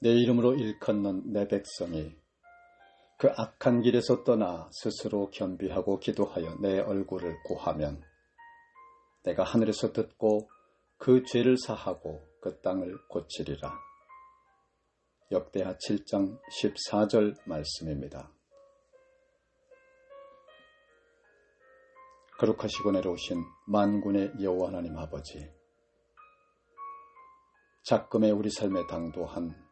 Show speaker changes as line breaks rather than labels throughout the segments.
내 이름으로 일컫는 내 백성이 그 악한 길에서 떠나 스스로 겸비하고 기도하여 내 얼굴을 구하면 내가 하늘에서 듣고 그 죄를 사하고 그 땅을 고치리라. 역대하 7장 14절 말씀입니다. 거룩하시고 내려오신 만군의 여호와 하나님 아버지, 작금의 우리 삶에 당도한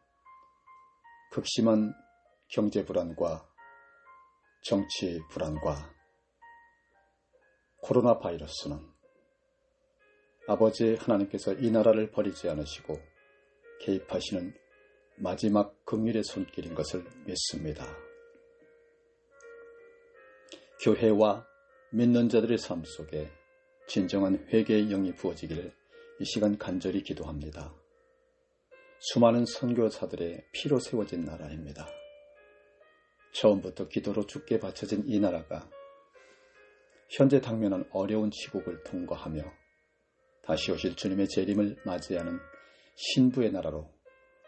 극심한 경제 불안과 정치 불안과 코로나 바이러스는 아버지 하나님께서 이 나라를 버리지 않으시고 개입하시는 마지막 긍휼의 손길인 것을 믿습니다. 교회와 믿는 자들의 삶 속에 진정한 회개의 영이 부어지기를 이 시간 간절히 기도합니다. 수많은 선교사들의 피로 세워진 나라입니다. 처음부터 기도로 주께 바쳐진 이 나라가 현재 당면한 어려운 시국을 통과하며 다시 오실 주님의 재림을 맞이하는 신부의 나라로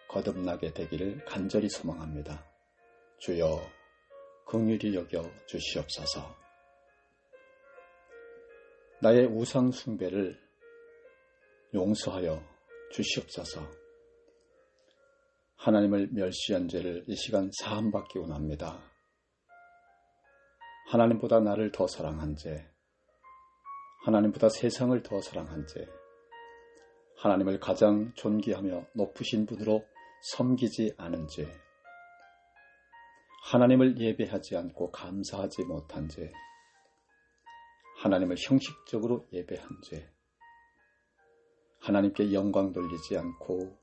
거듭나게 되기를 간절히 소망합니다. 주여 긍휼히 여겨 주시옵소서. 나의 우상 숭배를 용서하여 주시옵소서. 하나님을 멸시한 죄를 이 시간 사함받기 원합니다. 하나님보다 나를 더 사랑한 죄, 하나님보다 세상을 더 사랑한 죄, 하나님을 가장 존귀하며 높으신 분으로 섬기지 않은 죄, 하나님을 예배하지 않고 감사하지 못한 죄, 하나님을 형식적으로 예배한 죄, 하나님께 영광 돌리지 않고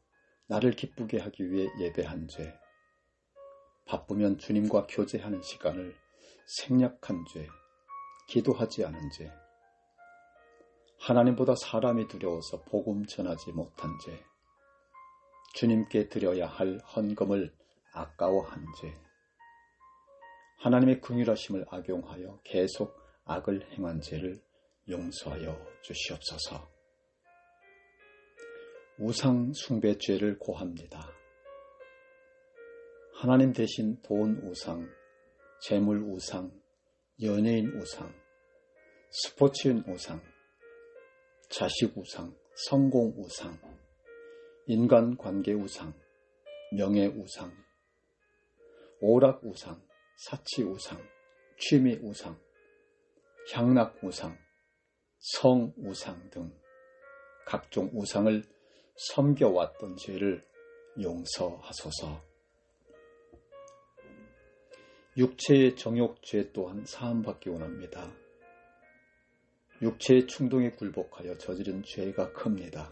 나를 기쁘게 하기 위해 예배한 죄, 바쁘면 주님과 교제하는 시간을 생략한 죄, 기도하지 않은 죄, 하나님보다 사람이 두려워서 복음 전하지 못한 죄, 주님께 드려야 할 헌금을 아까워한 죄, 하나님의 긍휼하심을 악용하여 계속 악을 행한 죄를 용서하여 주시옵소서. 우상 숭배 죄를 고합니다. 하나님 대신 돈 우상, 재물 우상, 연예인 우상, 스포츠인 우상, 자식 우상, 성공 우상, 인간관계 우상, 명예 우상, 오락 우상, 사치 우상, 취미 우상, 향락 우상, 성 우상 등 각종 우상을 섬겨왔던 죄를 용서하소서. 육체의 정욕죄 또한 사함받기 원합니다. 육체의 충동에 굴복하여 저지른 죄가 큽니다.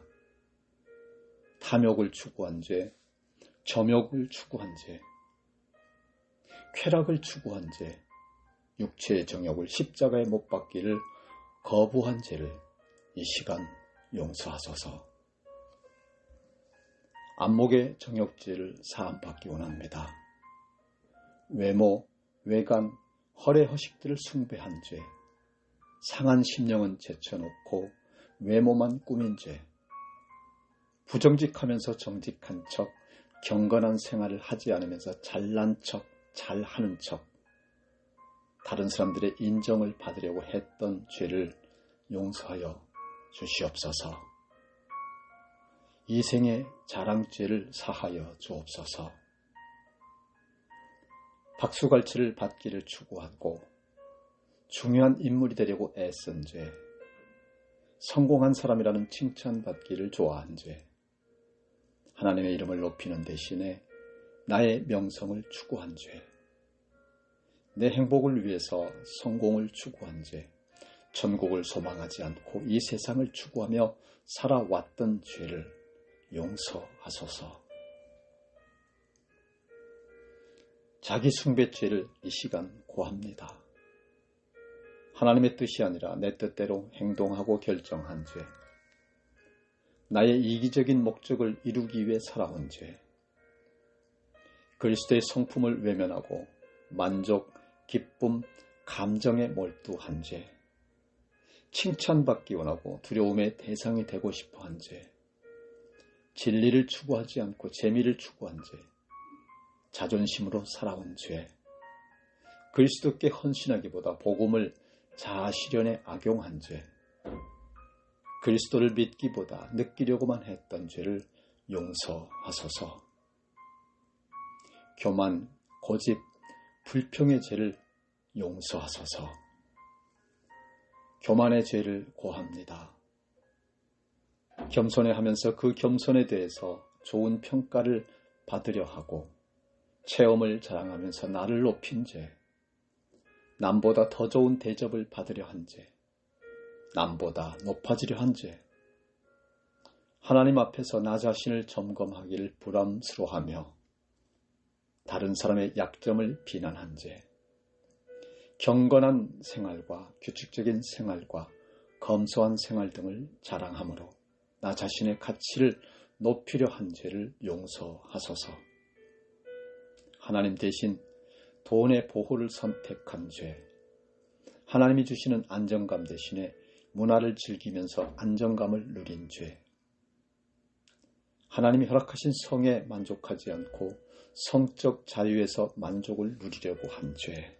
탐욕을 추구한 죄, 점욕을 추구한 죄, 쾌락을 추구한 죄, 육체의 정욕을 십자가에 못 박기를 거부한 죄를 이 시간 용서하소서. 안목의 정욕죄를 사함받기 원합니다. 외모, 외관, 허례 허식들을 숭배한 죄, 상한 심령은 제쳐놓고 외모만 꾸민 죄, 부정직하면서 정직한 척, 경건한 생활을 하지 않으면서 잘난 척, 잘하는 척, 다른 사람들의 인정을 받으려고 했던 죄를 용서하여 주시옵소서. 이생의 자랑죄를 사하여 주옵소서. 박수갈채를 받기를 추구하고 중요한 인물이 되려고 애쓴 죄, 성공한 사람이라는 칭찬받기를 좋아한 죄, 하나님의 이름을 높이는 대신에 나의 명성을 추구한 죄, 내 행복을 위해서 성공을 추구한 죄, 천국을 소망하지 않고 이 세상을 추구하며 살아왔던 죄를 용서하소서. 자기 숭배죄를 이 시간 고합니다. 하나님의 뜻이 아니라 내 뜻대로 행동하고 결정한 죄, 나의 이기적인 목적을 이루기 위해 살아온 죄, 그리스도의 성품을 외면하고 만족, 기쁨, 감정에 몰두한 죄, 칭찬받기 원하고 두려움의 대상이 되고 싶어한 죄, 진리를 추구하지 않고 재미를 추구한 죄, 자존심으로 살아온 죄, 그리스도께 헌신하기보다 복음을 자아 실현에 악용한 죄, 그리스도를 믿기보다 느끼려고만 했던 죄를 용서하소서. 교만, 고집, 불평의 죄를 용서하소서. 교만의 죄를 고합니다. 겸손해하면서 그 겸손에 대해서 좋은 평가를 받으려 하고 체험을 자랑하면서 나를 높인 죄, 남보다 더 좋은 대접을 받으려 한 죄, 남보다 높아지려 한 죄, 하나님 앞에서 나 자신을 점검하기를 부담스러워하며 다른 사람의 약점을 비난한 죄, 경건한 생활과 규칙적인 생활과 검소한 생활 등을 자랑함으로 나 자신의 가치를 높이려 한 죄를 용서하소서. 하나님 대신 돈의 보호를 선택한 죄, 하나님이 주시는 안정감 대신에 문화를 즐기면서 안정감을 누린 죄, 하나님이 허락하신 성에 만족하지 않고 성적 자유에서 만족을 누리려고 한 죄,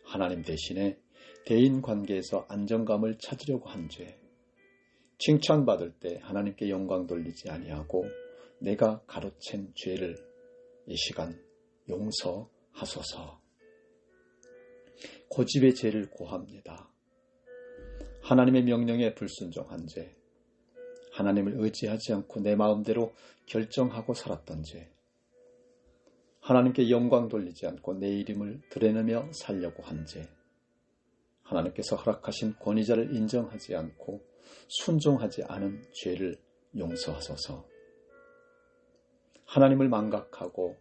하나님 대신에 대인관계에서 안정감을 찾으려고 한 죄, 칭찬받을 때 하나님께 영광 돌리지 아니하고 내가 가로챈 죄를 이 시간 용서하소서. 고집의 죄를 고합니다. 하나님의 명령에 불순종한 죄, 하나님을 의지하지 않고 내 마음대로 결정하고 살았던 죄, 하나님께 영광 돌리지 않고 내 이름을 드러내며 살려고 한 죄, 하나님께서 허락하신 권위자를 인정하지 않고 순종하지 않은 죄를 용서하소서. 하나님을 망각하고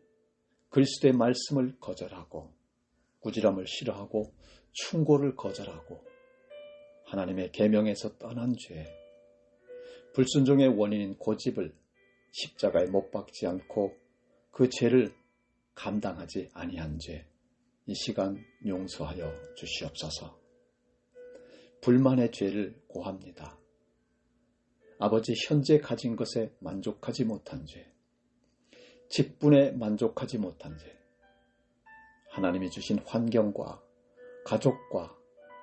그리스도의 말씀을 거절하고 꾸지람을 싫어하고 충고를 거절하고 하나님의 계명에서 떠난 죄, 불순종의 원인인 고집을 십자가에 못 박지 않고 그 죄를 감당하지 아니한 죄, 이 시간 용서하여 주시옵소서. 불만의 죄를 고합니다. 아버지, 현재 가진 것에 만족하지 못한 죄, 직분에 만족하지 못한 죄, 하나님이 주신 환경과 가족과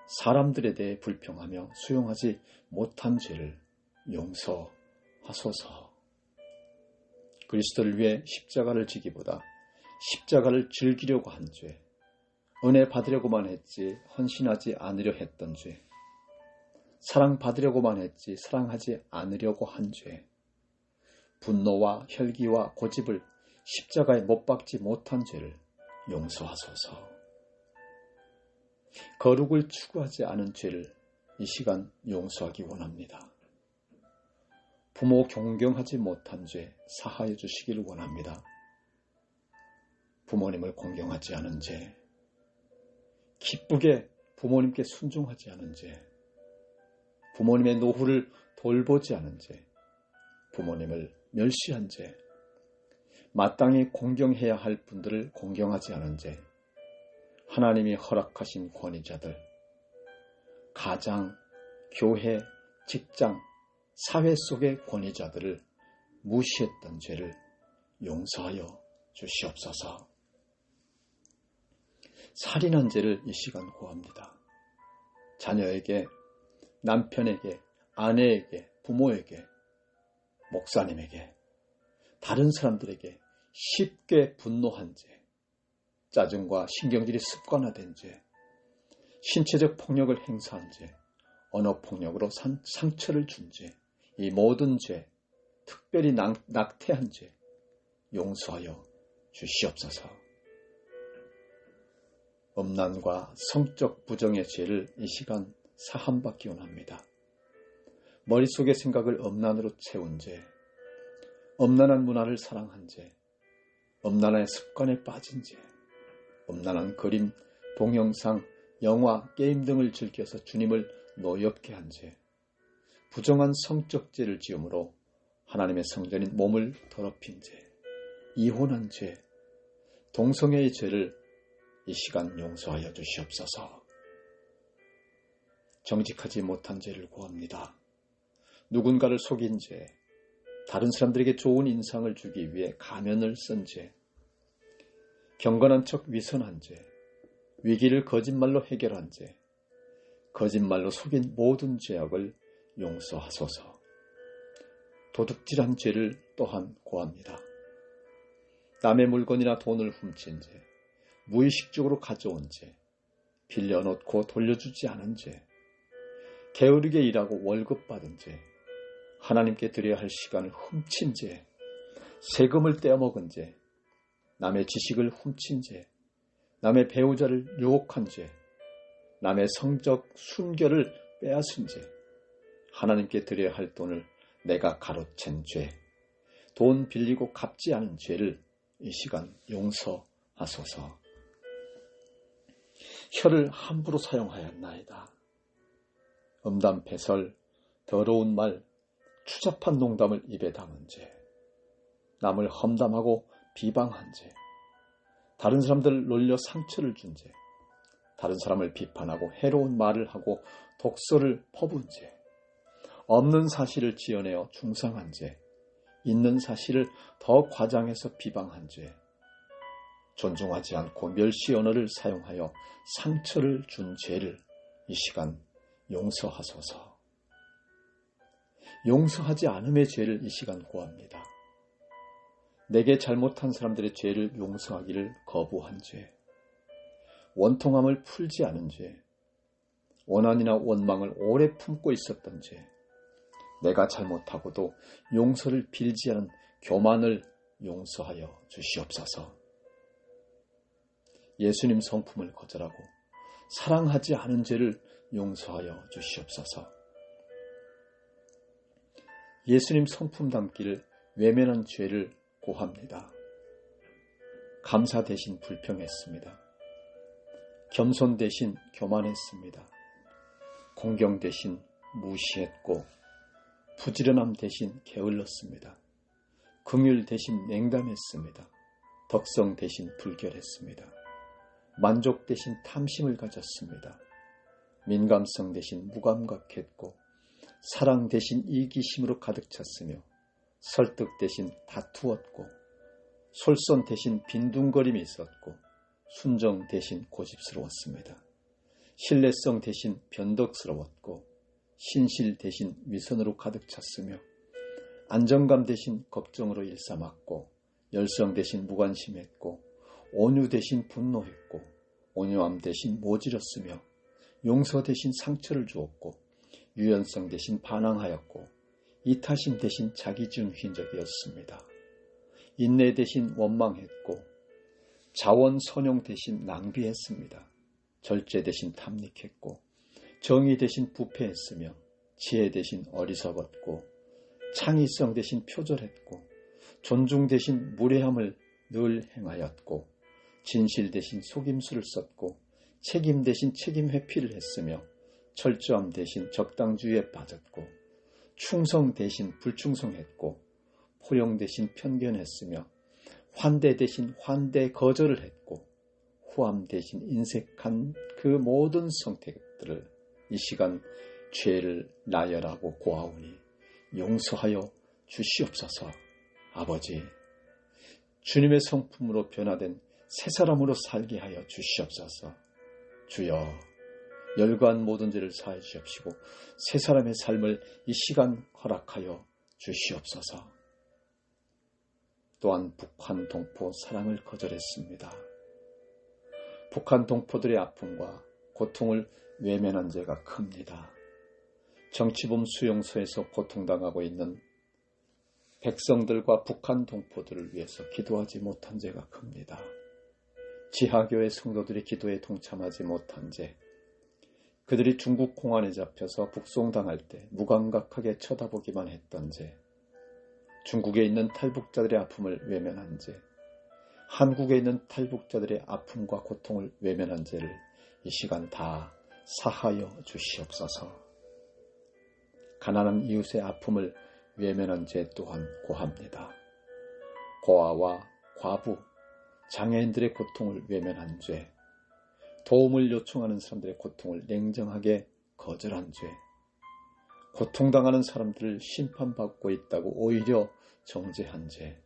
사람들에 대해 불평하며 수용하지 못한 죄를 용서하소서. 그리스도를 위해 십자가를 지기보다 십자가를 즐기려고 한 죄, 은혜 받으려고만 했지 헌신하지 않으려 했던 죄, 사랑받으려고만 했지 사랑하지 않으려고 한 죄, 분노와 혈기와 고집을 십자가에 못 박지 못한 죄를 용서하소서. 거룩을 추구하지 않은 죄를 이 시간 용서하기 원합니다. 부모 존경하지 못한 죄 사하여 주시기를 원합니다. 부모님을 공경하지 않은 죄, 기쁘게 부모님께 순종하지 않은 죄, 부모님의 노후를 돌보지 않은 죄, 부모님을 멸시한 죄, 마땅히 공경해야 할 분들을 공경하지 않은 죄, 하나님이 허락하신 권위자들, 가장, 교회, 직장, 사회 속의 권위자들을 무시했던 죄를 용서하여 주시옵소서. 살인한 죄를 이 시간 고합니다. 자녀에게, 남편에게, 아내에게, 부모에게, 목사님에게, 다른 사람들에게 쉽게 분노한 죄, 짜증과 신경질이 습관화된 죄, 신체적 폭력을 행사한 죄, 언어폭력으로 상처를 준 죄, 이 모든 죄, 특별히 낙태한 죄 용서하여 주시옵소서. 음란과 성적 부정의 죄를 이 시간 사함받기 원합니다. 머릿속의 생각을 음란으로 채운 죄, 음란한 문화를 사랑한 죄, 음란한 습관에 빠진 죄, 음란한 그림, 동영상, 영화, 게임 등을 즐겨서 주님을 노엽게 한 죄, 부정한 성적 죄를 지음으로 하나님의 성전인 몸을 더럽힌 죄, 이혼한 죄, 동성애의 죄를 이 시간 용서하여 주시옵소서. 정직하지 못한 죄를 고합니다. 누군가를 속인 죄, 다른 사람들에게 좋은 인상을 주기 위해 가면을 쓴 죄, 경건한 척 위선한 죄, 위기를 거짓말로 해결한 죄, 거짓말로 속인 모든 죄악을 용서하소서. 도둑질한 죄를 또한 고합니다. 남의 물건이나 돈을 훔친 죄, 무의식적으로 가져온 죄, 빌려놓고 돌려주지 않은 죄, 게으르게 일하고 월급 받은 죄, 하나님께 드려야 할 시간을 훔친 죄, 세금을 떼어먹은 죄, 남의 지식을 훔친 죄, 남의 배우자를 유혹한 죄, 남의 성적 순결을 빼앗은 죄, 하나님께 드려야 할 돈을 내가 가로챈 죄, 돈 빌리고 갚지 않은 죄를 이 시간 용서하소서. 혀를 함부로 사용하였나이다. 음담 패설, 더러운 말, 추잡한 농담을 입에 담은 죄, 남을 험담하고 비방한 죄, 다른 사람들을 놀려 상처를 준 죄, 다른 사람을 비판하고 해로운 말을 하고 독설을 퍼부은 죄, 없는 사실을 지어내어 중상한 죄, 있는 사실을 더 과장해서 비방한 죄, 존중하지 않고 멸시 언어를 사용하여 상처를 준 죄를 이 시간 용서하소서. 용서하지 않음의 죄를 이 시간 고합니다. 내게 잘못한 사람들의 죄를 용서하기를 거부한 죄, 원통함을 풀지 않은 죄, 원한이나 원망을 오래 품고 있었던 죄, 내가 잘못하고도 용서를 빌지 않은 교만을 용서하여 주시옵소서. 예수님 성품을 거절하고 사랑하지 않은 죄를 용서하여 주시옵소서. 예수님 성품 담기를 외면한 죄를 고합니다. 감사 대신 불평했습니다. 겸손 대신 교만했습니다. 공경 대신 무시했고 부지런함 대신 게을렀습니다. 긍휼 대신 냉담했습니다. 덕성 대신 불결했습니다. 만족 대신 탐심을 가졌습니다. 민감성 대신 무감각했고 사랑 대신 이기심으로 가득 찼으며 설득 대신 다투었고 솔선 대신 빈둥거림이 있었고 순정 대신 고집스러웠습니다. 신뢰성 대신 변덕스러웠고 신실 대신 위선으로 가득 찼으며 안정감 대신 걱정으로 일삼았고 열성 대신 무관심했고 온유 대신 분노했고 온유함 대신 모질었으며 용서 대신 상처를 주었고 유연성 대신 반항하였고 이타심 대신 자기중심적이었습니다. 인내 대신 원망했고 자원선용 대신 낭비했습니다. 절제 대신 탐닉했고 정의 대신 부패했으며 지혜 대신 어리석었고 창의성 대신 표절했고 존중 대신 무례함을 늘 행하였고 진실 대신 속임수를 썼고 책임 대신 책임 회피를 했으며 철저함 대신 적당주의에 빠졌고 충성 대신 불충성했고 포용 대신 편견했으며 환대 대신 환대 거절을 했고 후함 대신 인색한 그 모든 선택들을 이 시간 죄를 나열하고 고하오니 용서하여 주시옵소서. 아버지, 주님의 성품으로 변화된 새 사람으로 살게 하여 주시옵소서. 주여, 열거한 모든 죄를 사해 주시옵시고 새 사람의 삶을 이 시간 허락하여 주시옵소서. 또한 북한 동포 사랑을 거절했습니다. 북한 동포들의 아픔과 고통을 외면한 죄가 큽니다. 정치범 수용소에서 고통당하고 있는 백성들과 북한 동포들을 위해서 기도하지 못한 죄가 큽니다. 지하교회 성도들의 기도에 동참하지 못한 죄, 그들이 중국 공안에 잡혀서 북송당할 때 무감각하게 쳐다보기만 했던 죄, 중국에 있는 탈북자들의 아픔을 외면한 죄, 한국에 있는 탈북자들의 아픔과 고통을 외면한 죄를 이 시간 다 사하여 주시옵소서. 가난한 이웃의 아픔을 외면한 죄 또한 고합니다. 고아와 과부, 장애인들의 고통을 외면한 죄, 도움을 요청하는 사람들의 고통을 냉정하게 거절한 죄, 고통당하는 사람들을 심판받고 있다고 오히려 정죄한 죄,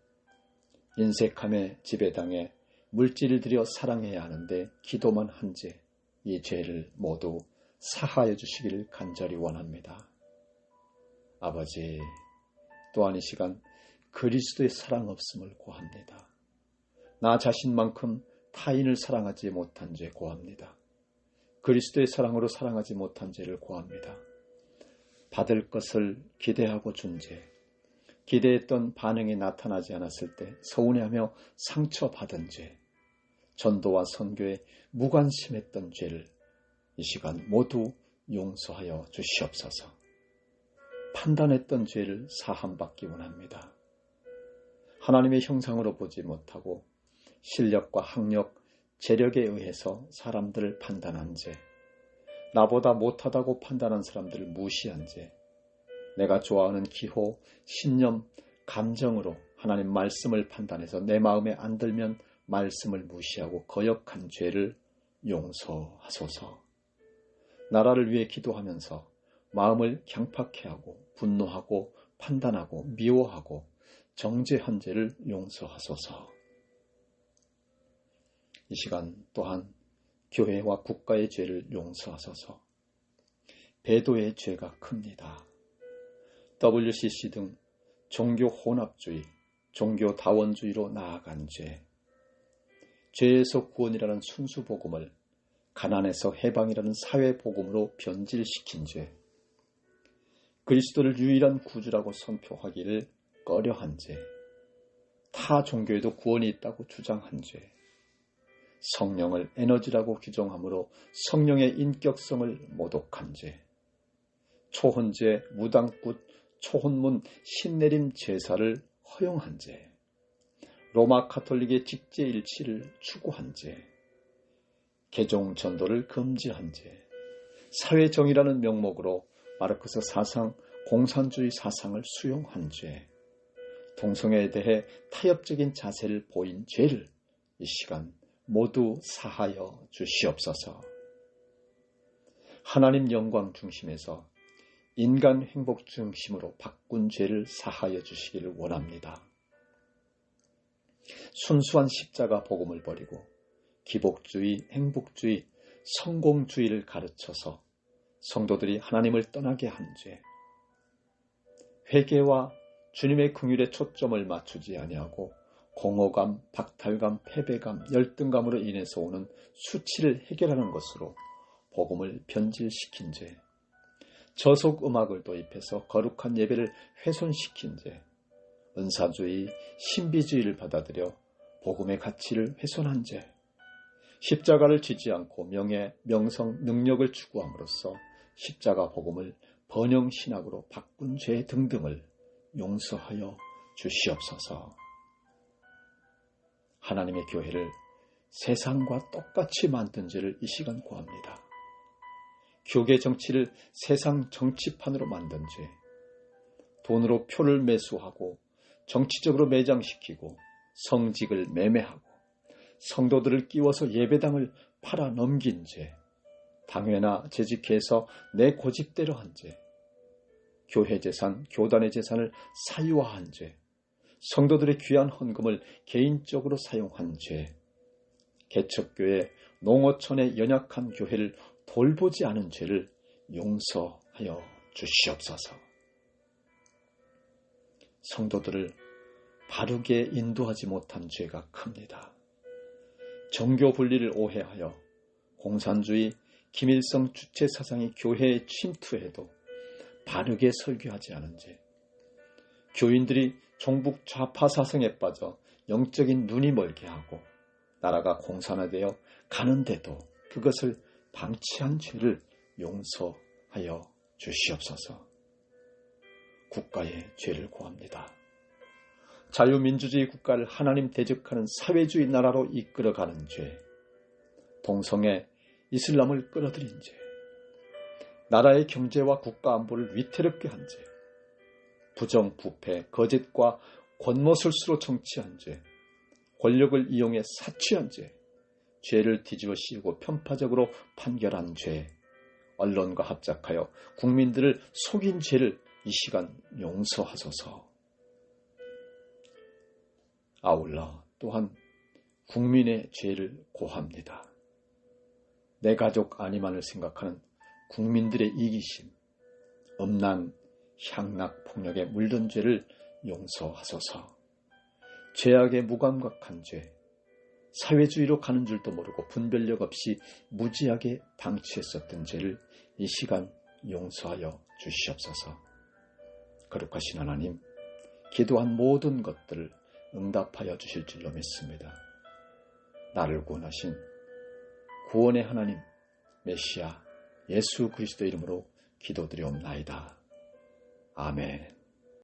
인색함에 지배당해 물질을 들여 사랑해야 하는데 기도만 한 죄, 이 죄를 모두 사하여 주시기를 간절히 원합니다. 아버지, 또한 이 시간 그리스도의 사랑 없음을 고합니다. 나 자신만큼 타인을 사랑하지 못한 죄 고합니다. 그리스도의 사랑으로 사랑하지 못한 죄를 고합니다. 받을 것을 기대하고 준 죄, 기대했던 반응이 나타나지 않았을 때 서운해하며 상처받은 죄, 전도와 선교에 무관심했던 죄를 이 시간 모두 용서하여 주시옵소서. 판단했던 죄를 사함받기 원합니다. 하나님의 형상으로 보지 못하고 실력과 학력, 재력에 의해서 사람들을 판단한 죄, 나보다 못하다고 판단한 사람들을 무시한 죄, 내가 좋아하는 기호, 신념, 감정으로 하나님 말씀을 판단해서 내 마음에 안 들면 말씀을 무시하고 거역한 죄를 용서하소서. 나라를 위해 기도하면서 마음을 강팍해 하고 분노하고 판단하고 미워하고 정죄한 죄를 용서하소서. 이 시간 또한 교회와 국가의 죄를 용서하소서. 배도의 죄가 큽니다. WCC 등 종교 혼합주의, 종교 다원주의로 나아간 죄, 죄에서 구원이라는 순수 복음을 가난에서 해방이라는 사회 복음으로 변질시킨 죄, 그리스도를 유일한 구주라고 선포하기를 꺼려한 죄, 타 종교에도 구원이 있다고 주장한 죄, 성령을 에너지라고 규정함으로 성령의 인격성을 모독한 죄, 초혼제, 무당굿, 초혼문, 신내림 제사를 허용한 죄, 로마 카톨릭의 직제일치를 추구한 죄, 개종 전도를 금지한 죄, 사회정의라는 명목으로 마르크스 사상, 공산주의 사상을 수용한 죄, 동성애에 대해 타협적인 자세를 보인 죄를 이 시간 모두 사하여 주시옵소서. 하나님 영광 중심에서 인간 행복 중심으로 바꾼 죄를 사하여 주시기를 원합니다. 순수한 십자가 복음을 버리고 기복주의, 행복주의, 성공주의를 가르쳐서 성도들이 하나님을 떠나게 한 죄, 회개와 주님의 긍휼에 초점을 맞추지 아니하고 공허감, 박탈감, 패배감, 열등감으로 인해서 오는 수치를 해결하는 것으로 복음을 변질시킨 죄, 저속 음악을 도입해서 거룩한 예배를 훼손시킨 죄, 은사주의, 신비주의를 받아들여 복음의 가치를 훼손한 죄, 십자가를 지지 않고 명예, 명성, 능력을 추구함으로써 십자가 복음을 번영신학으로 바꾼 죄 등등을 용서하여 주시옵소서. 하나님의 교회를 세상과 똑같이 만든 죄를 이 시간 고합니다. 교계 정치를 세상 정치판으로 만든 죄, 돈으로 표를 매수하고 정치적으로 매장시키고 성직을 매매하고 성도들을 끼워서 예배당을 팔아 넘긴 죄, 당회나 재직회에서 내 고집대로 한 죄, 교회 재산, 교단의 재산을 사유화한 죄, 성도들의 귀한 헌금을 개인적으로 사용한 죄, 개척교회, 농어촌의 연약한 교회를 돌보지 않은 죄를 용서하여 주시옵소서. 성도들을 바르게 인도하지 못한 죄가 큽니다. 정교 분리를 오해하여 공산주의, 김일성 주체 사상이 교회에 침투해도 바르게 설교하지 않은 죄, 교인들이 종북 좌파 사상에 빠져 영적인 눈이 멀게 하고 나라가 공산화되어 가는데도 그것을 방치한 죄를 용서하여 주시옵소서. 국가의 죄를 고합니다. 자유민주주의 국가를 하나님 대적하는 사회주의 나라로 이끌어가는 죄, 동성애, 이슬람을 끌어들인 죄, 나라의 경제와 국가 안보를 위태롭게 한 죄, 부정, 부패, 거짓과 권모술수로 정치한 죄, 권력을 이용해 사취한 죄, 죄를 뒤집어 씌우고 편파적으로 판결한 죄, 언론과 합작하여 국민들을 속인 죄를 이 시간 용서하소서. 아울러 또한 국민의 죄를 고합니다. 내 가족 안위만을 생각하는 국민들의 이기심, 음란, 향락, 폭력에 물든 죄를 용서하소서. 죄악에 무감각한 죄, 사회주의로 가는 줄도 모르고 분별력 없이 무지하게 방치했었던 죄를 이 시간 용서하여 주시옵소서. 거룩하신 하나님, 기도한 모든 것들을 응답하여 주실 줄로 믿습니다. 나를 구원하신 구원의 하나님 메시아 예수 그리스도 이름으로 기도드리옵나이다. 아멘.